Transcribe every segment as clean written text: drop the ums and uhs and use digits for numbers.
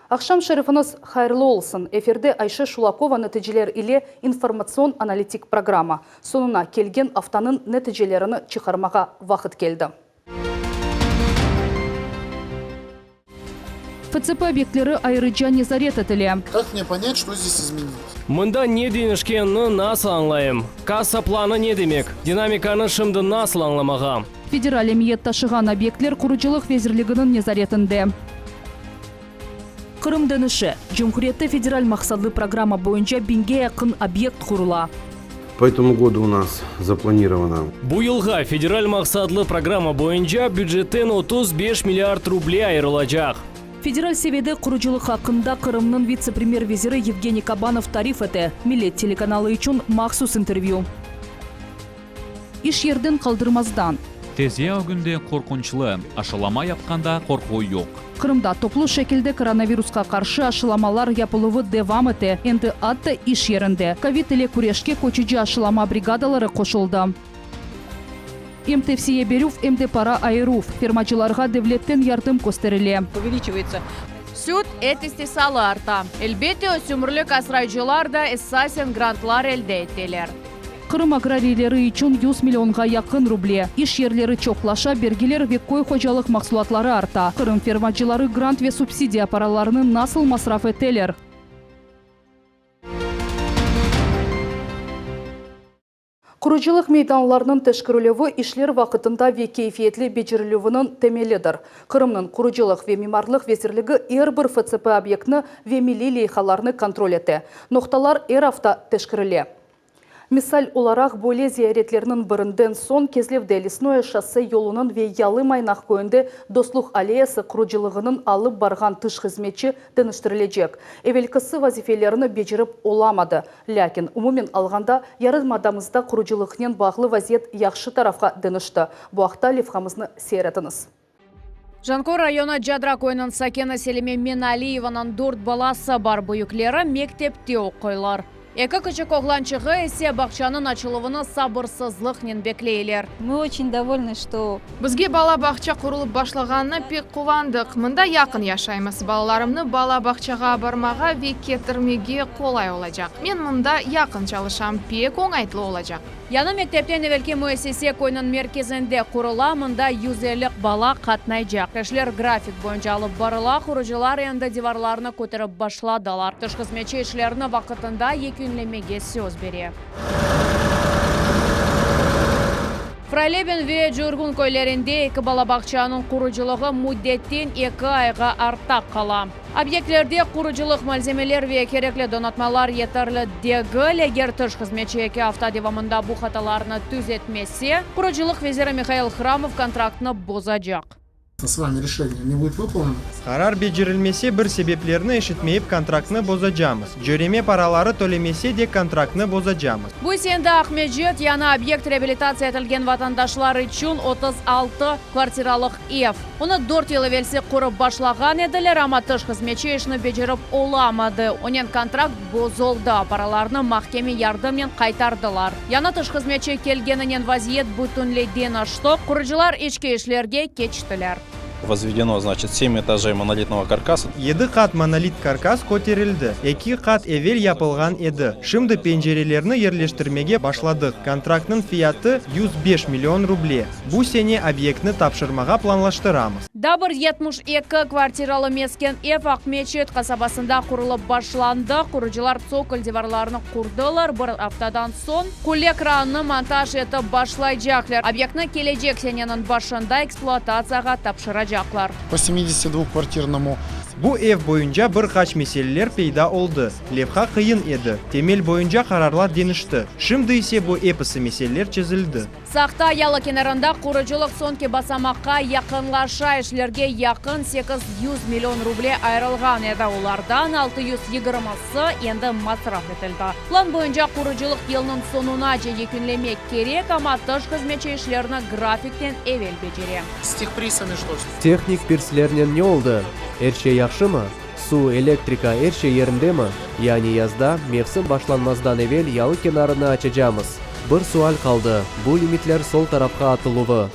Акшам шерифiniz хайырлы olsun. Эфирде Айша Шулакова нәтижелер ile информацион-аналитик программа. Сонuna келген афтанын нәтижелерini чықармаға вақыт келді. ФЦП объектлері айрыджа незарет етілі. Как мне понять, что здесь изменилось? Мында не денішкені насыл аңлайым. Касса планы не демек? Динамиканы шымды насыл аңламаға. Федераль емиет ташыған объектлер құрыжылық везірлігінің незаретінде. Қырым дәніші. Жумхуриетті федераль мақсадлы программа бойынша бинге яқын объект құрула. По этому году у нас запланировано. Бұйылға федераль мақсадлы программа бойынша бюджеттен 35 миллиард рублей айырылacak. Федераль севеде құрыжылық хақында Қырымның вице-премьер-везирі Евгений Кабанов тариф еті. Милет телеканалы үшін мақсус интервью. Иш ерден қалдырмаздан. Тезе өгінде қорқыншылы, ашылама япқанда қорқу yok. Қырымда топлы шекілді коронавирусқа қаршы ашыламалар япылығы девам еті. Енді атты иш ерінде. Ковид ile күрешке көчіжі ашылама бригадалары қошылды. МТФСе берув, МТ пара айырув. Фермачыларға девлеттен ярдым көстеріле. Увеличивается. Süt et istisali arta. Elbette ösümürlük asraycılar da esasen grantlar elde ettiler. Қырым аграрийлері үшін 100 миллионға яқын рубле. Иш ерлері чоқлаша бергелер веккой қожалық мақсулатлары арта. Қырым фермачылары грант ве субсидия параларыны насыл масраф етелер. Құрыжылық мейданларының тәшкірілігі ішлер вақытында ве кейфиетлі бечірілігінің темеледір. Қырымның құрыжылық ве мемарлық везірлігі бір ФЦП объектіні ве мили лейхаларыны контроль еті. Ноқталар авто тәшкірілі. Мисал оларақ бөле зияретлерінің бірінден сон кезлевде лесное шоссе yolunun ве ялы майнақ көйінде достлық аллеясы құрыжылығының алып барған тыш қызметші дәніштірілежек. Эвелкісі вазифелеріні бежіріп оламады. Ләкін, умумен алғанда, ярымадамызда құрыжылығынан бағлы вазиет яқшы тарафқа дәнішті. Бұақта левхамызны сейретіңіз. Жанкор района Жадра койының Сакена Селеме Меналиеваның 4 баласы бар бұйыклері мектепте оқойлар. Экі күчік оғланчығы есе бақчаның açылуыны сабырсызлықнен беклейлер. Мы очень довольны, что... Бізге бала бақча құрылып башлағанына пек қуандық. Мында яқын яшаймыз. Балаларымны бала бақчаға бармаға ве кетірмеге қолай олacak. Мен мында яқын çalışам, пек оңайтлы олacak. Яны мектептен евелке муэссесе койның мерkezінде құрыла, мында 150 бала қатнайжақ. Кәшілер график бойынша алып барыла, құрыжылар енді диварларыны көтеріп башладылар. Тыш қызметші ішлеріні вақытында екінлемеге сөз бере. Фрайлебен ве Жургун көйлерінде екі балабақчаның құрыжылығы мүддеттен 2 айға артақ қала. Объектлерде құрыжылық малземелер ве кереклі донатмалар етерлі дегіл, егер тыш қызметші екі автодевамында бұл қаталарыны түз етмесе, құрыжылық везері Михаил Храмов контрактыны бозажақ. С вами решение не будет выполнено. Карар бежірілмесе бір себеплеріні ешітмейіп контрактыны бозажамыз. Жөреме паралары төлемесе де контрактыны бозажамыз. Бұл сенді Ахмеджет яна объект реабилитация етілген ватандашлар үшін 36 квартиралық ев. Оны 4 елі велсе құрып башлаған еділер, ама тыш қызметші ешіні бежіріп оламады. Онен контракт бозолды, параларыны махкеме ярдыммен қайтардылар. Яна тыш қызметші келгенінен вазиет бүтінлейден ашты, құрыжылар ішке ішлерге кечтілер. Возведено, значит, 7 этажей монолитного каркаса. 7 қат монолит каркас көтерілді. 2 қат эвел япылған еді. Шымды пенжерелеріні ерлештірмеге башладық. Контрактның фияты 105 миллион рубле. Бұл сене объектіні тапшырмаға планлаштырамыз. Дабыр 72 квартиралы мескен Эф Ахмечет қасабасында құрылып башланды. Құрыжылар цоколь деварларыны құрдылар. Бір аптадан сон кулек кранны монтаж етіп башлайжақлар. Объектіні кележек сененің башында эксплуатацияға тапшырajaqlar. По 72-квартирному. Бұл эв бойынша бір қач меселелер пейда олды. Левха қиын еді. Темел бойынша қарарлар денішті. Шымды есе бұл эпісі меселелер чезілді. Сақта ялы кенарында құрыжылық сонке басамаққа яқынлаша ішлерге яқын 800 миллион рубле айрылған еді. Олардан 620-сы енді масраф етілді. План бойынша құрыжылық елінің сонуна жеге күнлемек керек, ама тыш қызметші ішлеріні графиктен эвел бежере. С техприсами что? Техник пирслерінен не олды? Әрше яқшымы? Су электрика әрше еріндемі? Яғни язда мевсім башланмаздан евел ялы кенарыны ачыжамыз. Бір суал қалды. Бұл лимитлер сол тарапқа атылуы.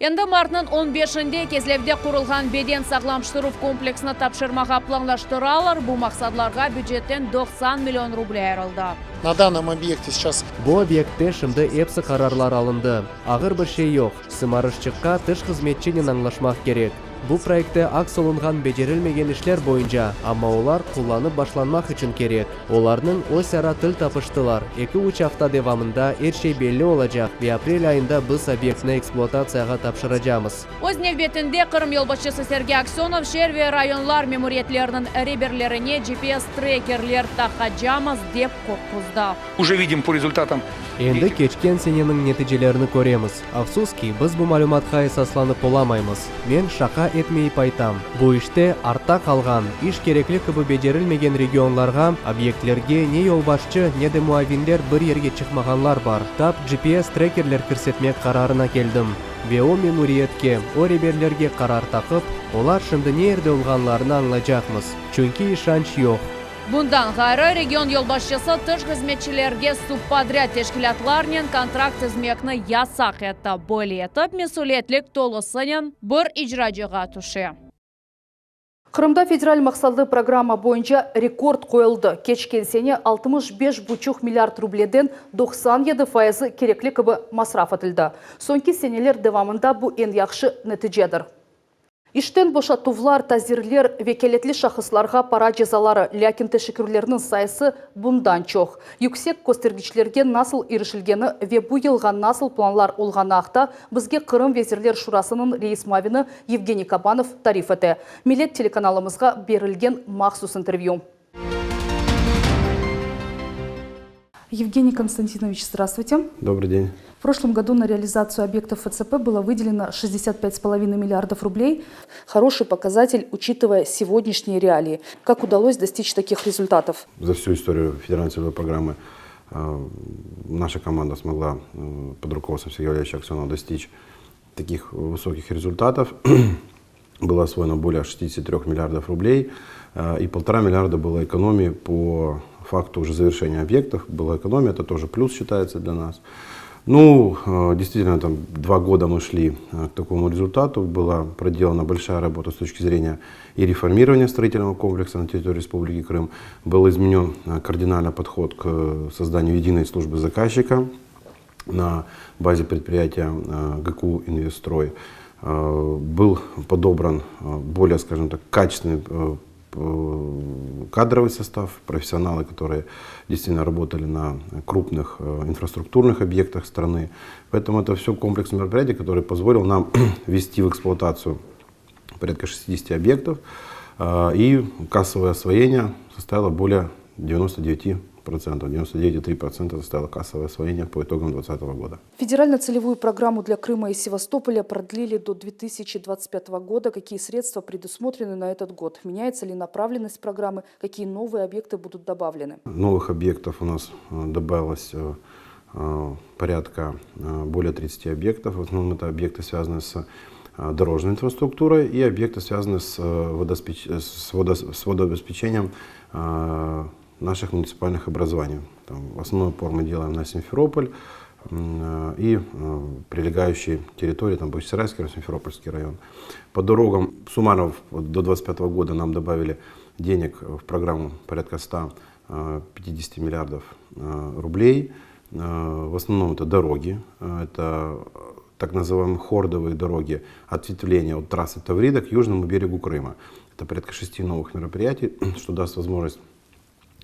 Енді мартның 15-інде кезлевде құрылған беден сағламштыру комплексны тапшырмаға планлаштыралар. Бұл мақсатларға бюджеттен 90 миллион рубль айырылды. На данном объекте сейчас Бу объектте шымды эпсы карарлар алынды. Агыр бір şey yok. Сымарышчыкка тыш қызметченен аңлашмақ керек. Бу проектте аксолунган бежерилмеген ишлер боюнча, амма олар кулланып башланмак үчүн керек. Оларның ара тил тапыштылар. 2-3 hafta девамында эр şey белли olacak ve апрель айында біз объектны эксплуатацияга тапшырacağımız. Өз невбетінде Қырым елбасшысы Сергей Аксенов шер ve районлар меморияттерінің реберлеріне GPS-трекерлер тақаджамыз деп қорқызды. Уже видим по результатам. Енді кечкен сененің нәтижелерін көреміз. Афсуски, біз бұл малюматқа эсасланып боламаймыз. Мен шақа этмейіп айтам. Бұл іште артта қалған, иш кереклі кібі бежерілмеген регионларға, объектлерге не yolbaşçı, не де муавиндер бір ерге чықмағанлар бар. Тап GPS-трекерлер кірсетмек қарарына келдім. Ve o memuriyetke, o реберлерге қарар тақып, олар шынды не ерде olğanlarını аңлайжақмыз. Çünkü işanç yok. Bundan gayrı region yolbaşçısı tış hizmetçilerge subpoдряд teşkilatlarının kontrakt tizmekni yasak etdi. Böyle etip mesuliyetlik tolusının bir icracıga tuşu. Кырымда федераль мақсалды программа бойынша рекорд қойылды. Кечкен сене 65,5 миллиард рубледен 97% керекли кібі масраф етілді. Сонки сенелер девамында бұл en яқшы нәтижедір. Иштен бошатувлар, тазирлер, векелетлі шахысларға пара жазалары, ләкин тәшікірлерінің сайысы бұндан чоқ. Юксек көстергічлерге насыл ирішілгені ве бұ елған насыл планлар олғаны ақта бізге Қырым везірлер шурасының рейс мавины Евгений Кабанов тариф еті. Милет телеканалымызға берілген мақсус интервью. Евгений Константинович, здравствуйте. Добрый день. В прошлом году на реализацию объектов ФЦП было выделено 65,5 миллиардов рублей. Хороший показатель, учитывая сегодняшние реалии. Как удалось достичь таких результатов? За всю историю федеральной целевой программы наша команда смогла под руководством Сергея Валерьевича Аксенова достичь таких высоких результатов. Было освоено более 63 миллиардов рублей, и 1,5 миллиарда было экономии по факту уже завершения объектов. Была экономия, это тоже плюс считается для нас. Ну, действительно, там 2 года мы шли к такому результату. Была проделана большая работа с точки зрения и реформирования строительного комплекса на территории Республики Крым. Был изменен кардинально подход к созданию единой службы заказчика на базе предприятия ГКУ «Инвестстрой». Был подобран более, скажем так, качественный кадровый состав, профессионалы, которые действительно работали на крупных инфраструктурных объектах страны. Поэтому это все комплекс мероприятий, который позволил нам ввести в эксплуатацию порядка 60 объектов. И кассовое освоение составило более 99%. 99,3% составило кассовое освоение по итогам 2020 года. Федерально-целевую программу для Крыма и Севастополя продлили до 2025 года. Какие средства предусмотрены на этот год? Меняется ли направленность программы? Какие новые объекты будут добавлены? Новых объектов у нас добавилось порядка более 30 объектов. В основном это объекты, связанные с дорожной инфраструктурой, и объекты, связанные с водообеспечением наших муниципальных образований. Основной упор мы делаем на Симферополь и прилегающие территории, там Бахчисарайский, Симферопольский район. По дорогам суммарно до 2025 года нам добавили денег в программу порядка 150 миллиардов рублей. В основном это дороги, это так называемые хордовые дороги, ответвления от трассы Таврида к южному берегу Крыма. Это порядка 6 новых мероприятий, что даст возможность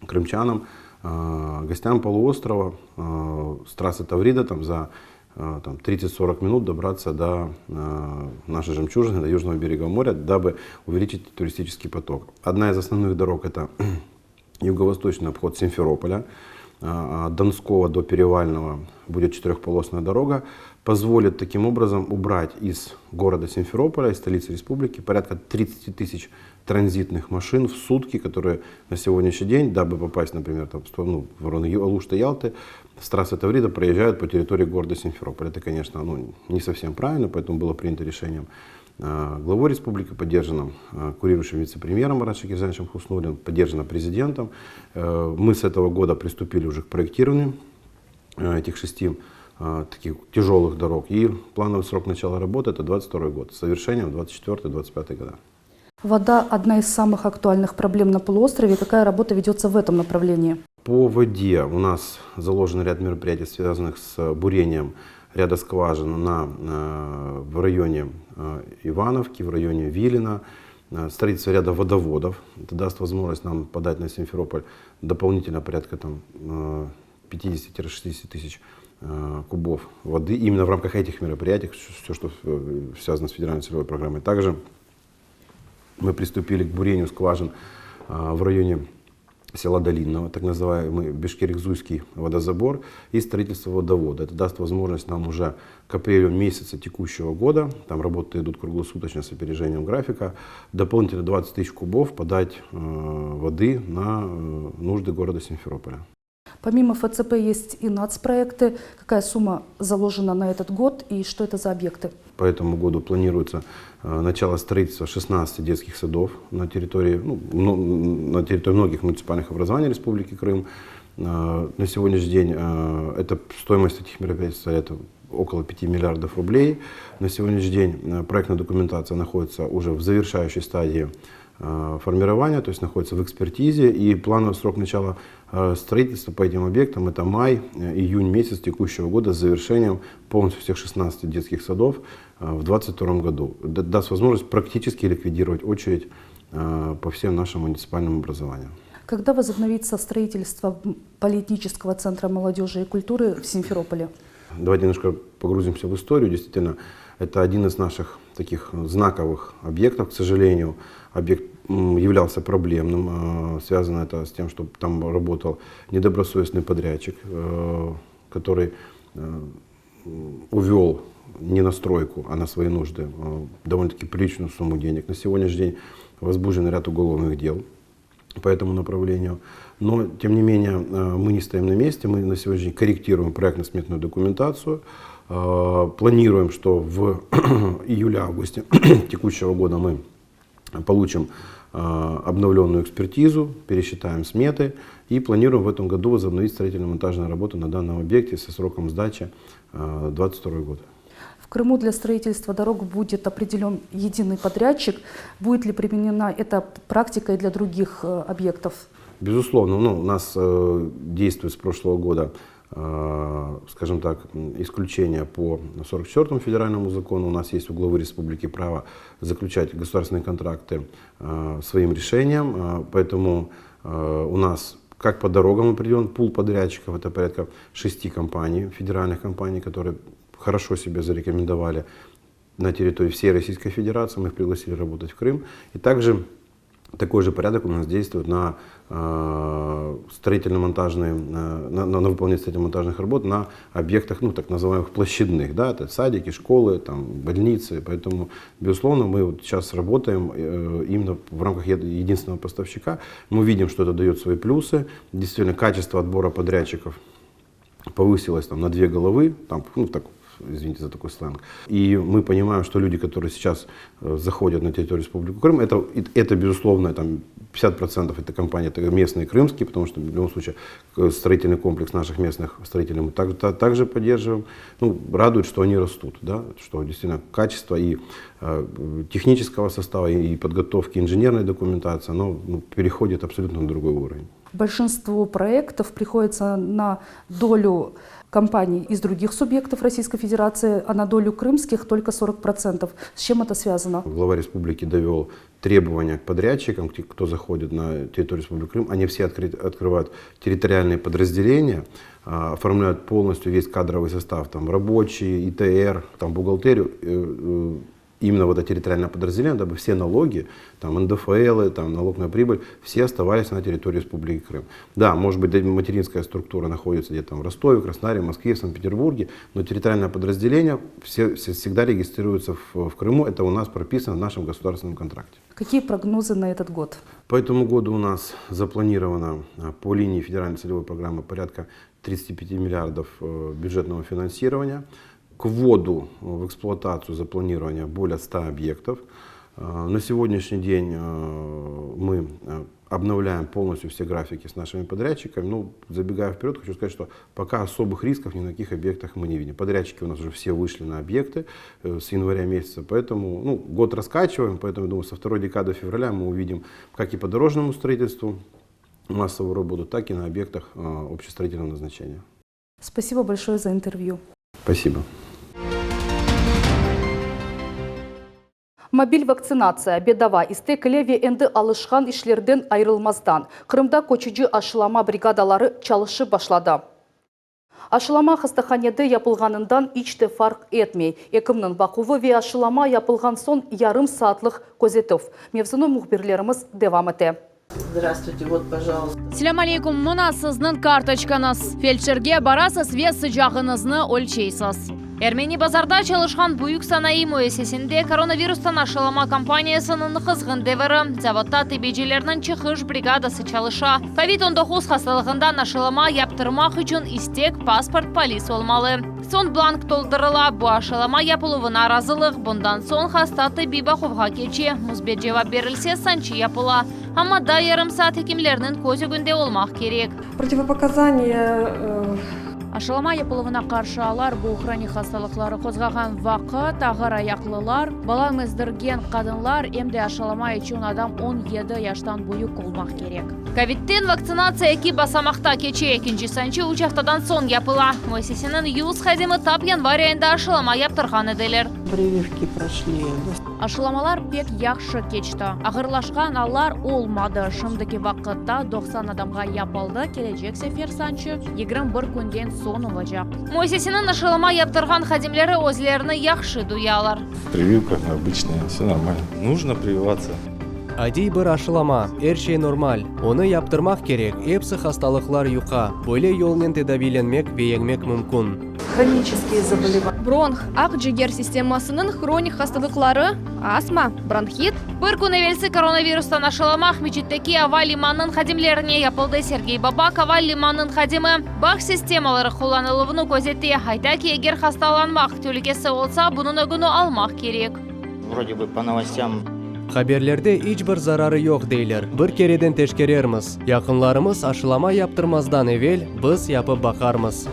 крымчанам, гостям полуострова с трассы Таврида за 30-40 минут добраться до нашей жемчужины, до южного берега моря, дабы увеличить туристический поток. Одна из основных дорог — это юго-восточный обход Симферополя. От Донского до Перевального будет 4-полосная дорога. Позволит таким образом убрать из города Симферополя, из столицы республики, порядка 30 тысяч транзитных машин в сутки, которые на сегодняшний день, дабы попасть, например, в район Алушты, Ялты, с трассы Таврида проезжают по территории города Симферополь. Это, конечно, не совсем правильно, поэтому было принято решением главой республики, поддержано курирующим вице-премьером Маратом Кирзановичем Хуснуллиным, поддержано президентом. Мы с этого года приступили уже к проектированию этих 6 таких тяжелых дорог. И плановый срок начала работы это 2022 год, с завершением 2024-2025 года. Вода – одна из самых актуальных проблем на полуострове. Какая работа ведется в этом направлении? По воде у нас заложен ряд мероприятий, связанных с бурением ряда скважин в районе Ивановки, в районе Вилина, строительство ряда водоводов. Это даст возможность нам подать на Симферополь дополнительно порядка 50-60 тысяч кубов воды. Именно в рамках этих мероприятий, все, что связано с федеральной целевой программой. Также мы приступили к бурению скважин в районе села Долинного, так называемый Бешкирик-Зуйский водозабор, и строительство водовода. Это даст возможность нам уже к апрелю месяца текущего года, там работы идут круглосуточно с опережением графика, дополнительно 20 тысяч кубов подать воды на нужды города Симферополя. Помимо ФЦП есть и нацпроекты. Какая сумма заложена на этот год и что это за объекты? По этому году планируется начало строительства 16 детских садов на территории многих муниципальных образований Республики Крым. На сегодняшний день стоимость этих мероприятий составляет около 5 миллиардов рублей. На сегодняшний день проектная документация находится уже в завершающей стадии формирования, то есть находится в экспертизе, и плановый срок начала строительства по этим объектам это май-июнь месяц текущего года с завершением полностью всех 16 детских садов в 2022 году. Это даст возможность практически ликвидировать очередь по всем нашим муниципальным образованиям. Когда возобновится строительство политического центра молодежи и культуры в Симферополе? Давайте немножко погрузимся в историю. Действительно, это один из наших таких знаковых объектов. К сожалению, объект являлся проблемным. Связано это с тем, что там работал недобросовестный подрядчик, который увел не на стройку, а на свои нужды довольно-таки приличную сумму денег. На сегодняшний день возбужден ряд уголовных дел по этому направлению. Но, тем не менее, мы не стоим на месте. Мы на сегодняшний день корректируем проектно-сметную документацию. Планируем, что в июле-августе текущего года мы получим обновленную экспертизу, пересчитаем сметы и планируем в этом году возобновить строительно-монтажные работы на данном объекте со сроком сдачи 2022 год. В Крыму для строительства дорог будет определен единый подрядчик. Будет ли применена эта практика и для других объектов? Безусловно, у нас действует с прошлого года, скажем так, исключение по 44-му федеральному закону. У нас есть у главы республики право заключать государственные контракты своим решением, поэтому у нас как по дорогам определен пул подрядчиков, это порядка 6 компаний, федеральных компаний, которые хорошо себя зарекомендовали на территории всей Российской Федерации, мы их пригласили работать в Крым. И также такой же порядок у нас действует на строительно-монтажные, на выполнение строительно-монтажных работ на объектах, так называемых площадных, да, это садики, школы, там, больницы. Поэтому, безусловно, мы вот сейчас работаем именно в рамках единственного поставщика. Мы видим, что это дает свои плюсы. Действительно, качество отбора подрядчиков повысилось на 2 головы, извините за такой сленг. И мы понимаем, что люди, которые сейчас заходят на территорию Республики Крым, это безусловно, 50% это компании, это местные крымские, потому что в любом случае строительный комплекс наших местных строителей мы также поддерживаем. Радует, что они растут, да, что действительно качество и технического состава, и подготовки инженерной документации, оно переходит абсолютно на другой уровень. Большинство проектов приходится на долю компаний из других субъектов Российской Федерации, а на долю крымских только 40%. С чем это связано? Глава республики довел требования к подрядчикам, кто заходит на территорию Республики Крым. Они все открывают территориальные подразделения, оформляют полностью весь кадровый состав, там рабочие, ИТР, там бухгалтерию. Именно вот это территориальное подразделение, дабы все налоги, там НДФЛ, там налог на прибыль, все оставались на территории Республики Крым. Да, может быть, материнская структура находится где-то в Ростове, Краснодаре, Москве, в Санкт-Петербурге, но территориальное подразделение всегда регистрируется в Крыму. Это у нас прописано в нашем государственном контракте. Какие прогнозы на этот год? По этому году у нас запланировано по линии федеральной целевой программы порядка 35 миллиардов бюджетного финансирования. К вводу в эксплуатацию запланирования более 100 объектов. На сегодняшний день мы обновляем полностью все графики с нашими подрядчиками. Ну, забегая вперед, хочу сказать, что пока особых рисков ни на каких объектах мы не видим. Подрядчики у нас уже все вышли на объекты с января месяца, поэтому ну, год раскачиваем, поэтому, думаю, со второй декады февраля мы увидим как и по дорожному строительству массовую работу, так и на объектах общестроительного назначения. Спасибо большое за интервью. Спасибо. Мобиль вакцинация бедава истекілі ве енді алышқан ішлерден айрылмаздан. Қырымда көчүжі ашылама бригадалары чалышы башлады. Ашылама хастаханеды yapılғанындан ичте фарк етмей. Екімнің бақуы ве ашылама yapılған сон ярым саатлық көзетов. Мевзуну мұхбирлеріміз девам ете. Здравствуйте, вот, пожалуйста. Сәлем алейкум, мұна сіздің карточканыз. Фельдшерге барасыз ве сыжағынызны өлчейсіз. Эрмени базарда чалышқан бұйық санайы мөесесінде коронавирустан ашылама компаниясының қызғын девері заводта тебежелерінің чықыш бригадасы чалыша. COVID-19 хасталығындан ашылама яптырмақ үшін истек паспорт полис олмалы. Сон бланк толдырыла, бұ ашылама япылуына разылық. Бұндан сон хастаты бибақовға кече, мұзбет жевап берілсе санчы япыла. Ама да ярым саат хекимлерінің көзігінде олмақ керек. Противопоказания... Ашылама япылығына қаршы алар бұл храни хасталықлары қозғаған вақыт, ағыр аяқлылар, бала мөздірген қадынлар, емде ашылама üçün адам 17 яштан бұйық олмақ керек. Ковидтен вакцинация екі басамақта кече екінші санчы учақтадан сон япыла. Мөсесінің юз хазимы тап январь айында ашылама яптырған еделер. Прививки прошли. Ашыламалар пек яқшы кечті. Ағырлашқан алар олмады. Шымдыки вақытта 90 адамға япылды. Келечек сефер санчы 21 күнден сон олacak. Мөсесінің ашылама яптырған хадимлері өзлеріні яқшы дуялар. Прививка обычная, все нормально. Нужно прививаться. Адей бір ашылама, әршей нормаль. Оны яптырмақ керек, епсі хасталықлар юқа. Бөле yolnen тедавиленмек вееңмек мүмкін. Хронические заболевания. Бронх, ақ жігер системасының хроник хасталықлары, астма, бронхит. Бір күн евелсі коронавирустан ашыламақ мечеттеки авал лиманның хадимлеріне япылды Сергей Бабак авал лиманның хадимы. Бақ системалары қоланылығыны көзетте айтаки егер хасталанмақ төлекесі олса, бұның өгіні алмақ керек. Вроде бы по новостям Хаберлерде ич бір зарары жоқ дейлер. Бір кереден тешкерерміз. Яқынларымыз ашылама яптырмаздан евел, біз япып бақармыз.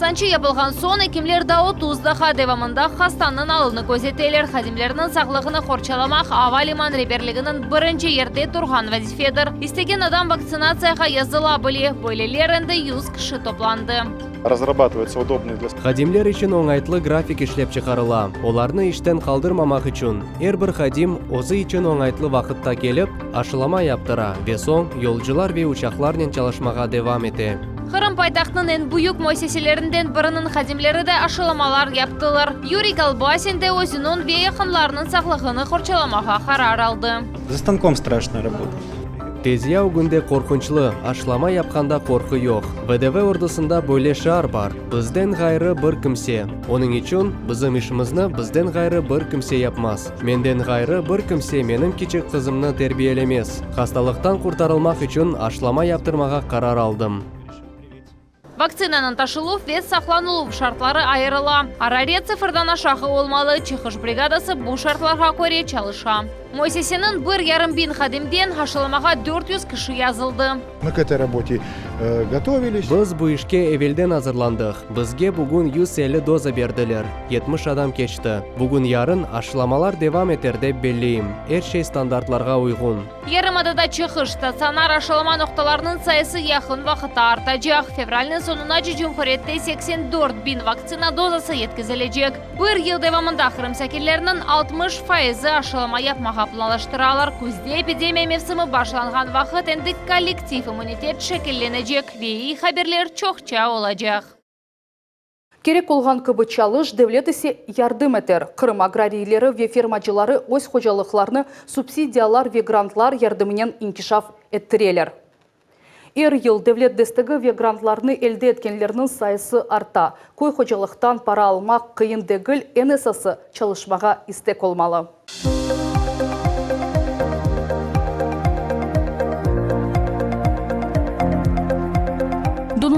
Санчы япылған сон екімлер дауы тұздаға девамында хастанның алыны көзетелер. Хадимлерінің сақлығыны қорчаламақ авалиман реберлігінің бірінші ерде тұрған вазифедір. Истеген адам вакцинацияға языла біле, бөлелерінде 100 кіші топланды. Разрабатывается удобный для... Хадимлер үшін оңайтлы график ішлеп чықарыла. Оларны іштен қалдырмамақ үшін. Әрбір хадим өзі үшін оңайтлы вақытта келіп, ашылама яптыра. Весоң, yolcular ве учақларнен çalışmaға девам ете. Қырым пайтақтың ең бұйық мөсеселерінден бірінің хадимлері де ашыламалар яптылар. Юрий Колбасин де өзінің ве яқынларының сақлығыны қорчаламаға қарар алды. За станком страшно работать. Тезия үгінде қорқынчлы, ашылама япқанда қорқы жоқ. ВДВ ордысында бөле шар бар. Бізден ғайры бір кімсе. Оның үшін бізім ішімізні бізден ғайры бір кімсе япмас. Менден ғайры бір кімсе менің кичік қызымны тербиелемес. Хасталықтан құртарылмақ үшін ашылама яптырмаға қарар алдым. Вакцинаның ташылу вес сақланылу шартлары айырыла. Араре цифрдан ашағы олмалы чықыш бригадасы бұл шартларға көре чалыша. Мөсесенің 1,5 хадимден ашыламаға 400 кіші язылды. Мы к этой работе готовились. Біз бұл ішке евелден азырландық. Бізге бүгін 150 доза берділер. 70 адам кечті. Бүгін ярын ашыламалар девам етерде беллейім. Әршей стандартларға ұйғын. Ярымадада чықыш стационар ашылама ноқталарының сайысы яқын вақыта артачақ. Февральның сонuna Cumhuriyet'te 84.000 vaktsina dozası yetkiziləcek. Bir yıl devamında Kırım sakirlərinin 60% aşılama yapmağa planlaştıralar. Kuzde epidemiya mevsimi başlanğan vaxt endi kollektiv immunitet şekillenecek ve iyi haberler çokça olacak. Керек olğan kıbı çalış, devlet ise yardım eter. Kırım agrariylері ve fermacıları öz hocalıqlarını subsidiyalar ve grantlar yardımının inkişaf ettireler. Her yıl devlet destegi ve grantlarını elde etkenlerinin sayısı arta. Koy hocalıqtan para almak kıyın degil en esası çalışmağa istek olmalı.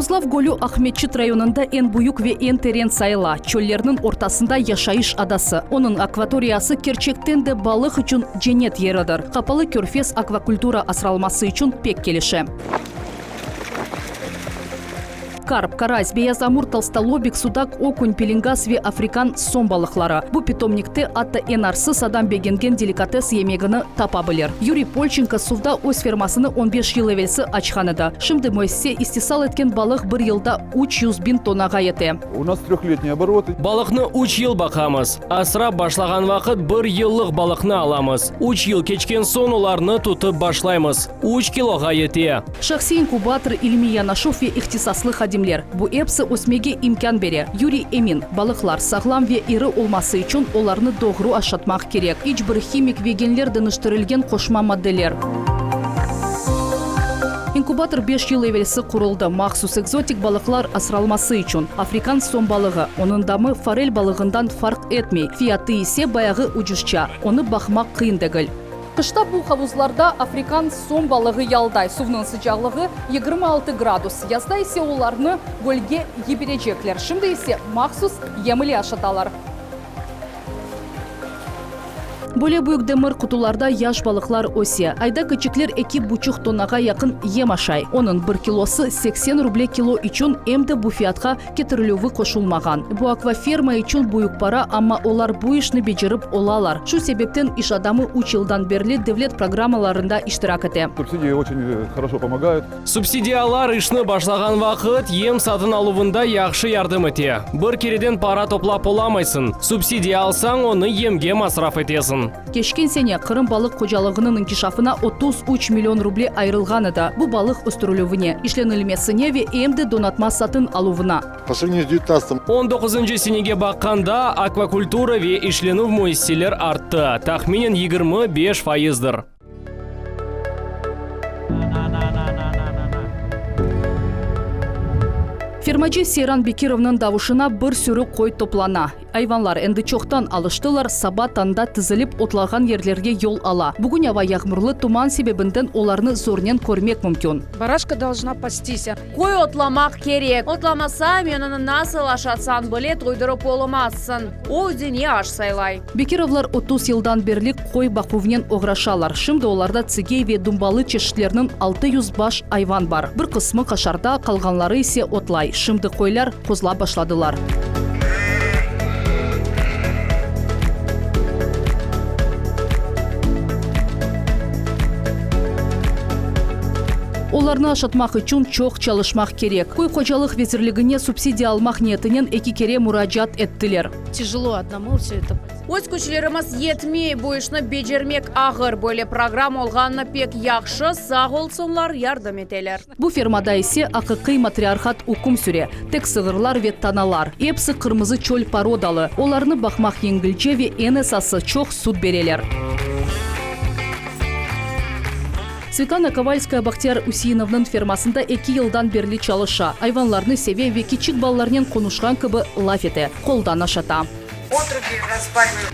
Ярослав Голю Ахметчит районында ен буюк ве ен терен сайла. Чөллернің ортасында яшайыш адасы. Оның акваториясы керчектен де балық үшін женет ерідір. Қапалы Көрфез аквакультура асыралмасы үшін пек келіші. Карп, карась, беязамур, толстолобик, судак, окунь, пеленгас ве африкан сом балықлары. Бу питомникте атты энарсыз адам бегенген деликатес емегіні тапа білер. Юрий Польченко сувда өз фермасыны 15 ел евелсі ачханыда. Шымды мөйсе истисал еткен балық бір елда 300 бин тоннаға ете. У нас 3-летние обороты. Балықны 3 ел бақамыз. Асырап башлаган вақыт 1 еллық балықны аламыз. 3 ел кечкен сон оларны тутып башлаймыз. 3 килоға ете. Шахси инкубатор Ильми Янашов ве ихтисаслы хадимлер. Бу эпсы осмеге имкан бере. Юрий Эмин, балықлар сағлам ве иры олмасы үшін оларны доғру ашатмақ керек. Ич бір химик вегенлер дыныштырылген қошма моделер. Инкубатор 5 ел евелсі құрылды. Махсус экзотик балықлар асыралмасы үшін. Африкан сом балығы. Оның дамы форель балығындан фарқ етмей. Фияты есе баяғы ұжышча. Оны бақмақ қиын дегіл. Қышта бұл хавузларда африкан сом балығы ялдай. Сувның sıcaqlığı 26 градус. Язда есе оларны гөлге ебережеклер. Шымды есе махсус емілі ашаталар. Более büyük demir kutularda yaş balıklar öse. Ayda küçükler 2,5 tonnaga yakın yem aşay. Onun 1 kilosu 80 ruble kilo için emde bu fiyatga getirilüvi koşulmagan. Bu akvaferma için büyük para ama olar bu işini becerip olalar. Şu sebepten iş adamı 3 yıldan beri devlet programmalarında iştirak ete. Субсидии очень хорошо помогают. Субсидиялар işni başlagan vaqt yem satın aluvunda yaxşı yardım ete. Bir kereden para toplap olamайсың. Субсидия alsang onu yemge masraf etesin. Geçken sene Kırım balık kocalığının inkişafına 33 milyon ruble ayrılganı da bu balık östürülüvüne, işlenilmesine ve emde donatma satın aluvuna. 19 senege bakkanda akvakultura ve işlenuv muesseler arttı. Tahminen 25%'dır. Фермачы Сейран Бекировның давышына бір сүрі қой топлана. Айванлар әнді чоқтан алыштылар, саба танда тізіліп отлаған ерлерге yol ала. Бүгін ава яғмырлы туман себебінден оларны зорнен көрмек мүмкін. Барашка должна пастись. Қой отламақ керек. Отламаса, мен оны насыл ашатсан білет, ойдырып олымасын. О өзіне аш сайлай. Бекировлар 30 елдан берлік қой бақувнен оғрашалар. Шымды оларда цигей ве думбалы чешітлерінің 600 баш айван бар. Бір қысмы қашарда, қалғанлары есе отлай. Шымды қойлар қозла башладылар. Оларны ашатмақ үшін çok çalışmak керек. Қой қожалық ветерлігіне субсидия алмақ ниетінен 2 кере мұрajat еттілер. Тяжело одному все это. Өз күчлеріміз етмей бұйышны бежермек ағыр. Бөлі программа олғанны пек яқшы, сақ олсынлар ярдым етелер. Бұл фермада есе ақықи матриархат ұқым сүре. Тек сығырлар ве таналар. Епсі қырмызы чөл пародалы. Оларны бақмақ еңгілче ве енесасы çok суд берелер. Светлана Ковальская Бахтияр Усейновның фермасында 2 елдан берлі çalışа. Айванларны севе ве кичік балларнен конушқан кыбы лаф ете, қолдан ашата.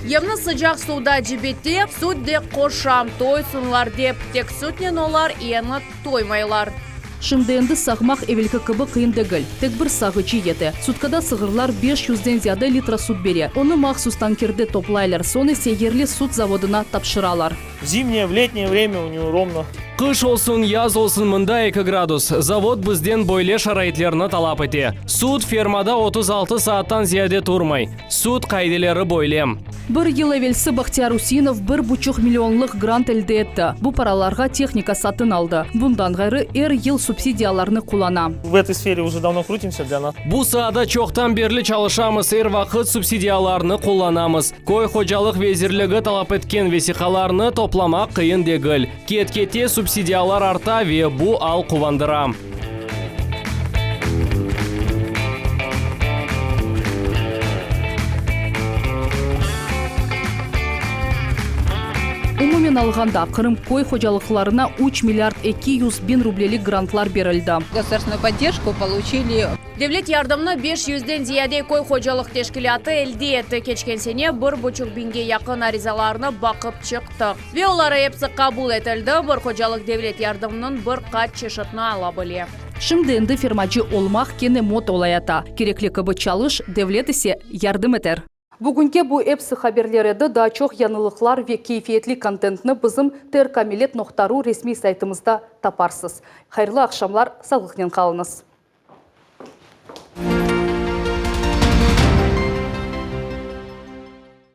Емні sıcak суда жібетеп, сүтде қошам тойсынлар деп, тек сүтнен олар ені тоймайлар. Шымденді сағмақ әвелкі кыбы қиын дегіл. Тек бір сағычы еті. Суткада сығырлар 500-ден зияда литра суд бере. Оны махсус танкерде топлайлар, соны сейерлі суд заводына тапшыралар. В зимнее, в летнее время у него ровно. Қыш олсын, яз олсын мында 2 градус. Завод бізден бойле шарайтлерні талап ете. Суд фермада 36 сааттан зияде турмай. Суд қайделері бойлем. Бір ел әвелсі Бахтияр Усейнов 1,5 миллионлық грант әлді етті. Бұл параларға техника сатын алды. Бұндан ғайры ел субсидияларны кулана. В этой сфере уже давно крутимся для нас. Бұл саада чоқтан берлі çalışамыз, вақыт субсидияларны куланамыз. Қой қожалық везірлігі талап еткен весихаларны топламақ қиын дегіл. Кет-кете субсидиялар арта ве бұ ал қувандырам. Umumen alғанда Қырым қой қожалықларына 3 миллиард 200 бин рублелік грантлар берілді. Государственную поддержку получили. Devlet yardımını 500'den ziyade koy hocalık teşkilatı elde etti. Keçken sene 1,5 binge yakın arizalarını bakıp çıktık. Ve onlara hepsi kabul etildi. Bir hocalık devlet yardımının bir kat çeşitini alabilir. Шымды энди фермачы олмақ кені мот олаята. Керекли кыбы чалыш девлет исе ярдым етер. Бүгінге бұл эпсі хаберлереді да чоқ янылықлар ве кейфиетли контентны бізім ТРК Милет ноқтару ресми сайтымызда тапарсыз. Хайырлы ақшамлар, сағылықнен қалыңыз.